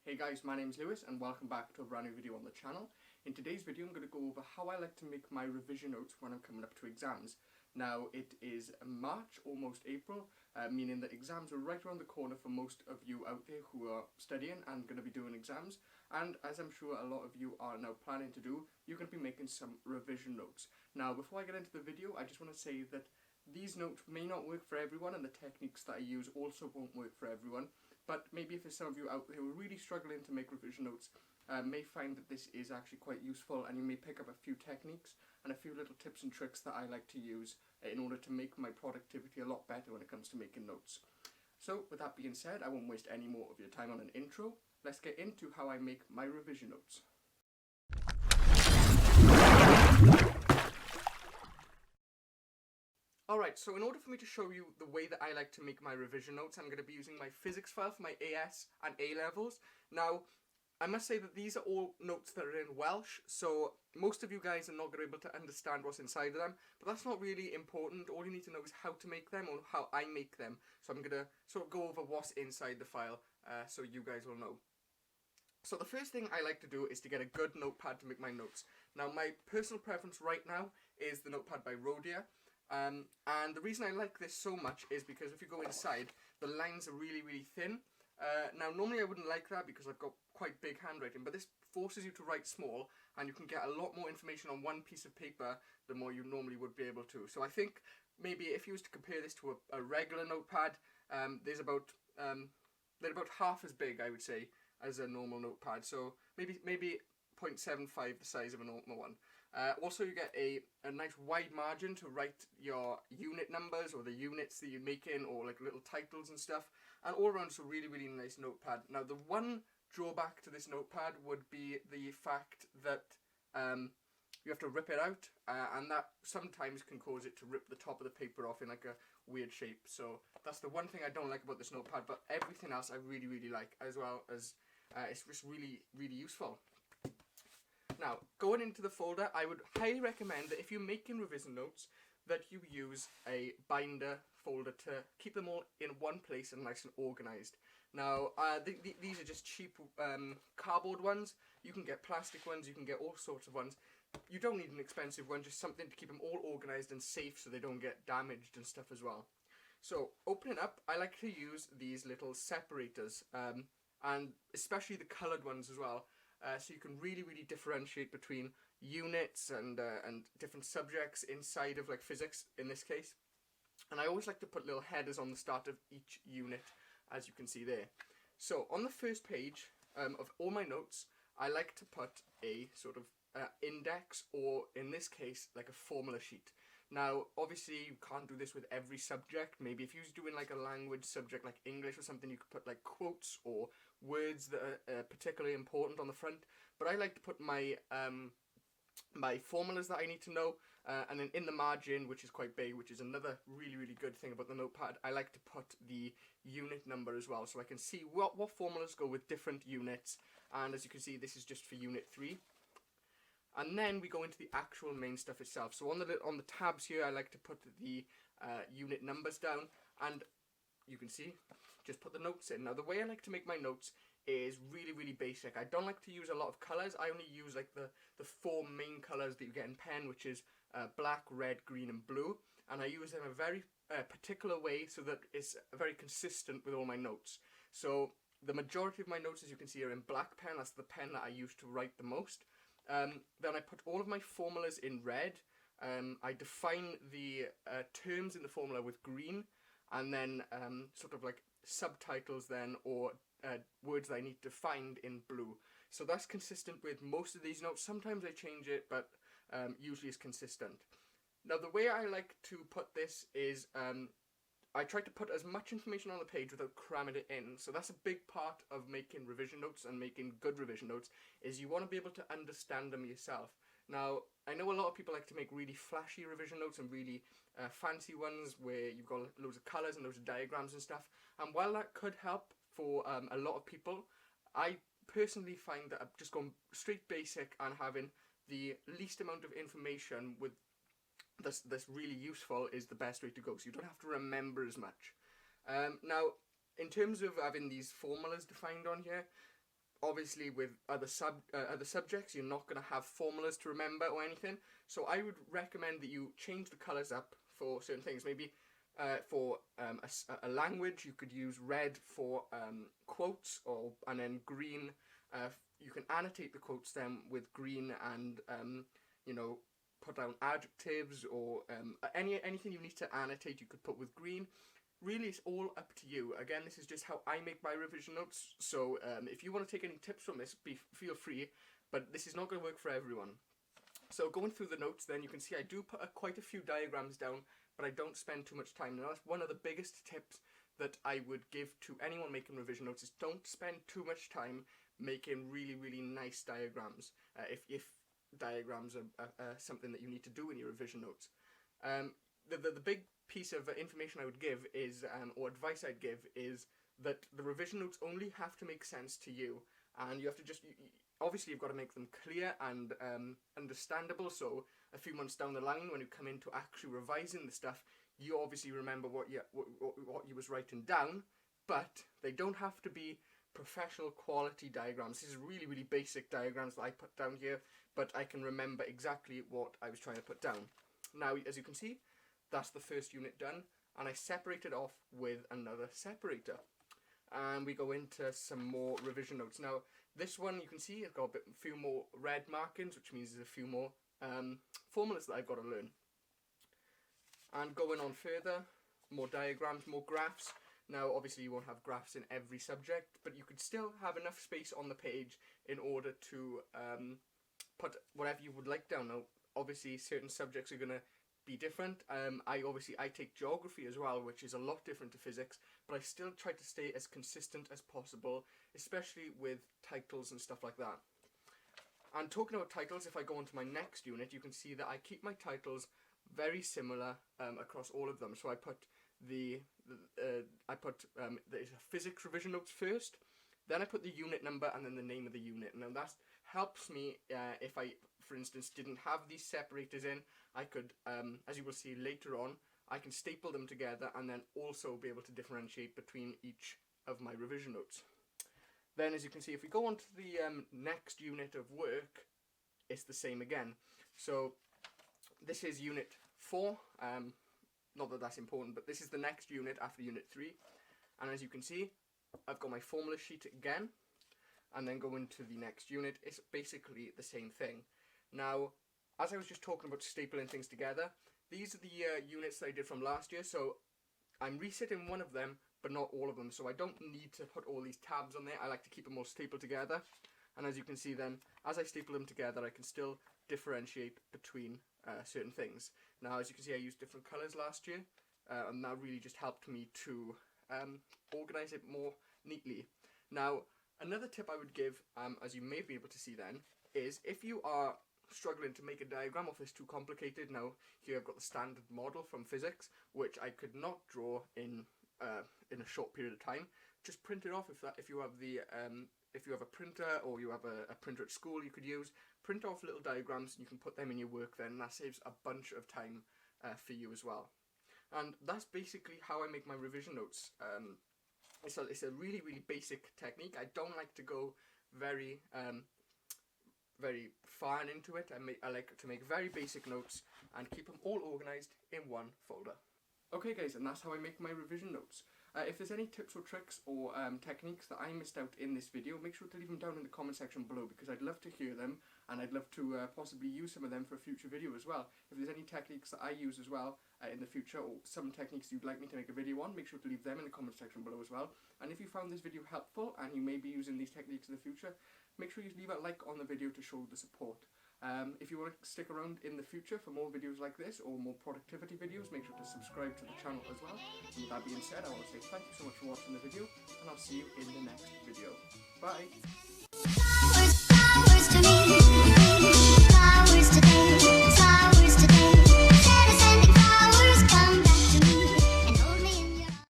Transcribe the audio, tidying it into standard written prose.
Hey guys, my name's Lewis and welcome back to a brand new video on the channel. In today's video I'm going to go over how I like to make my revision notes when I'm coming up to exams. Now it is March, almost April, meaning that exams are right around the corner for most of you out there who are studying and going to be doing exams. And as I'm sure a lot of you are now planning to do, you're going to be making some revision notes. Now before I get into the video, I just want to say that these notes may not work for everyone and the techniques that I use also won't work for everyone. But maybe if there's some of you out there who are really struggling to make revision notes, may find that this is actually quite useful, and you may pick up a few techniques and a few little tips and tricks that I like to use in order to make my productivity a lot better when it comes to making notes. So with that being said, I won't waste any more of your time on an intro. Let's get into how I make my revision notes. Alright, so in order for me to show you the way that I like to make my revision notes, I'm going to be using my physics file for my AS and A levels. Now, I must say that these are all notes that are in Welsh, so most of you guys are not going to be able to understand what's inside of them, but that's not really important. All you need to know is how to make them or how I make them. So I'm going to sort of go over what's inside the file so you guys will know. So the first thing I like to do is to get a good notepad to make my notes. Now, my personal preference right now is the notepad by Rhodia. And the reason I like this so much is because if you go inside, the lines are really, really thin. Now, normally I wouldn't like that because I've got quite big handwriting, but this forces you to write small, and you can get a lot more information on one piece of paper than what you normally would be able to. So I think maybe if you was to compare this to a regular notepad, they're about half as big, I would say, as a normal notepad. So maybe 0.75 the size of a normal one. Also, you get a nice wide margin to write your unit numbers or the units that you're making, or like little titles and stuff. And all around, it's a really, really nice notepad. Now, the one drawback to this notepad would be the fact that you have to rip it out, and that sometimes can cause it to rip the top of the paper off in like a weird shape. So that's the one thing I don't like about this notepad, but everything else I really, really like, as well as it's just really, really useful. Now, going into the folder, I would highly recommend that if you're making revision notes, that you use a binder folder to keep them all in one place and nice and organised. Now, these are just cheap cardboard ones. You can get plastic ones, you can get all sorts of ones. You don't need an expensive one, just something to keep them all organised and safe so they don't get damaged and stuff as well. So, opening up, I like to use these little separators, and especially the coloured ones as well. So you can really, really differentiate between units and different subjects inside of like physics in this case. And I always like to put little headers on the start of each unit, as you can see there. So on the first page of all my notes, I like to put a sort of index, or in this case, like a formula sheet. Now, obviously, you can't do this with every subject. Maybe if you was doing like a language subject like English or something, you could put like quotes or words that are particularly important on the front. But I like to put my my formulas that I need to know, and then in the margin, which is quite big, which is another really, really good thing about the notepad, I like to put the unit number as well, so I can see what formulas go with different units. And as you can see, this is just for unit 3. And then we go into the actual main stuff itself. So on the tabs here, I like to put the unit numbers down, and you can see, just put the notes in. Now, the way I like to make my notes is really, really basic. I don't like to use a lot of colours. I only use like the 4 main colours that you get in pen, which is black, red, green and blue. And I use them in a very particular way so that it's very consistent with all my notes. So the majority of my notes, as you can see, are in black pen. That's the pen that I use to write the most. Then I put all of my formulas in red. I define the terms in the formula with green, and then sort of like subtitles then, or words that I need to find in blue. So that's consistent with most of these notes. Sometimes I change it, but usually it's consistent. Now, the way I like to put this is I try to put as much information on the page without cramming it in. So that's a big part of making revision notes and making good revision notes, is you want to be able to understand them yourself. Now, I know a lot of people like to make really flashy revision notes and really fancy ones where you've got loads of colours and loads of diagrams and stuff. And while that could help for a lot of people, I personally find that just going straight basic and having the least amount of information with that's really useful is the best way to go, so you don't have to remember as much. Now, in terms of having these formulas defined on here, obviously with other subjects, you're not going to have formulas to remember or anything. So I would recommend that you change the colours up for certain things. Maybe for a language, you could use red for quotes, and then green. You can annotate the quotes then with green, and you know, put down adjectives or anything you need to annotate. You could put with green. Really, it's all up to you. Again, this is just how I make my revision notes. So if you want to take any tips from this, feel free. But this is not going to work for everyone. So going through the notes, then you can see I do put quite a few diagrams down, but I don't spend too much time. Now that's one of the biggest tips that I would give to anyone making revision notes, is don't spend too much time making really nice diagrams. If diagrams are something that you need to do in your revision notes. The big piece of information I would give is, or advice I'd give, is that the revision notes only have to make sense to you, and you have to just, obviously you've got to make them clear and understandable, so a few months down the line when you come into actually revising the stuff, you obviously remember what you was writing down, but they don't have to be professional quality diagrams. This is really basic diagrams that I put down here, but I can remember exactly what I was trying to put down. Now, as you can see, that's the first unit done, and I separate it off with another separator. And we go into some more revision notes. Now, this one, you can see it's got a few more red markings, which means there's a few more formulas that I've got to learn. And going on further, more diagrams, more graphs. Now, obviously you won't have graphs in every subject, but you could still have enough space on the page in order to put whatever you would like down. Now, obviously certain subjects are going to be different. I take geography as well, which is a lot different to physics, but I still try to stay as consistent as possible, especially with titles and stuff like that. And talking about titles, if I go on to my next unit, you can see that I keep my titles very similar across all of them. So I put the physics revision notes first, then I put the unit number and then the name of the unit. Now that helps me if I, for instance, didn't have these separators in. I could, as you will see later on, I can staple them together and then also be able to differentiate between each of my revision notes. Then, as you can see, if we go on to the next unit of work, it's the same again. So this is unit 4. Not that that's important, but this is the next unit after unit 3. And as you can see, I've got my formula sheet again, and then go into the next unit. It's basically the same thing. Now, as I was just talking about stapling things together, these are the units that I did from last year, so I'm resetting one of them, but not all of them, so I don't need to put all these tabs on there. I like to keep them all stapled together, and as you can see then, as I staple them together, I can still differentiate between certain things. Now, as you can see, I used different colours last year, and that really just helped me to organise it more neatly. Now, another tip I would give, as you may be able to see then, is if you are struggling to make a diagram or if it's too complicated. Now, here I've got the standard model from physics, which I could not draw in a short period of time. Just print it off if you have a printer, or you have a printer at school you could use. Print off little diagrams and you can put them in your work then, and that saves a bunch of time for you as well. And that's basically how I make my revision notes. It's a really basic technique. I don't like to go very far into it. I like to make very basic notes and keep them all organised in one folder. Okay guys, and that's how I make my revision notes. If there's any tips or tricks or techniques that I missed out in this video, make sure to leave them down in the comment section below, because I'd love to hear them, and I'd love to possibly use some of them for a future video as well. If there's any techniques that I use as well in the future, or some techniques you'd like me to make a video on, make sure to leave them in the comment section below as well. And if you found this video helpful and you may be using these techniques in the future, make sure you leave a like on the video to show the support. If you want to stick around in the future for more videos like this, or more productivity videos, make sure to subscribe to the channel as well. And with that being said, I want to say thank you so much for watching the video, and I'll see you in the next video. Bye!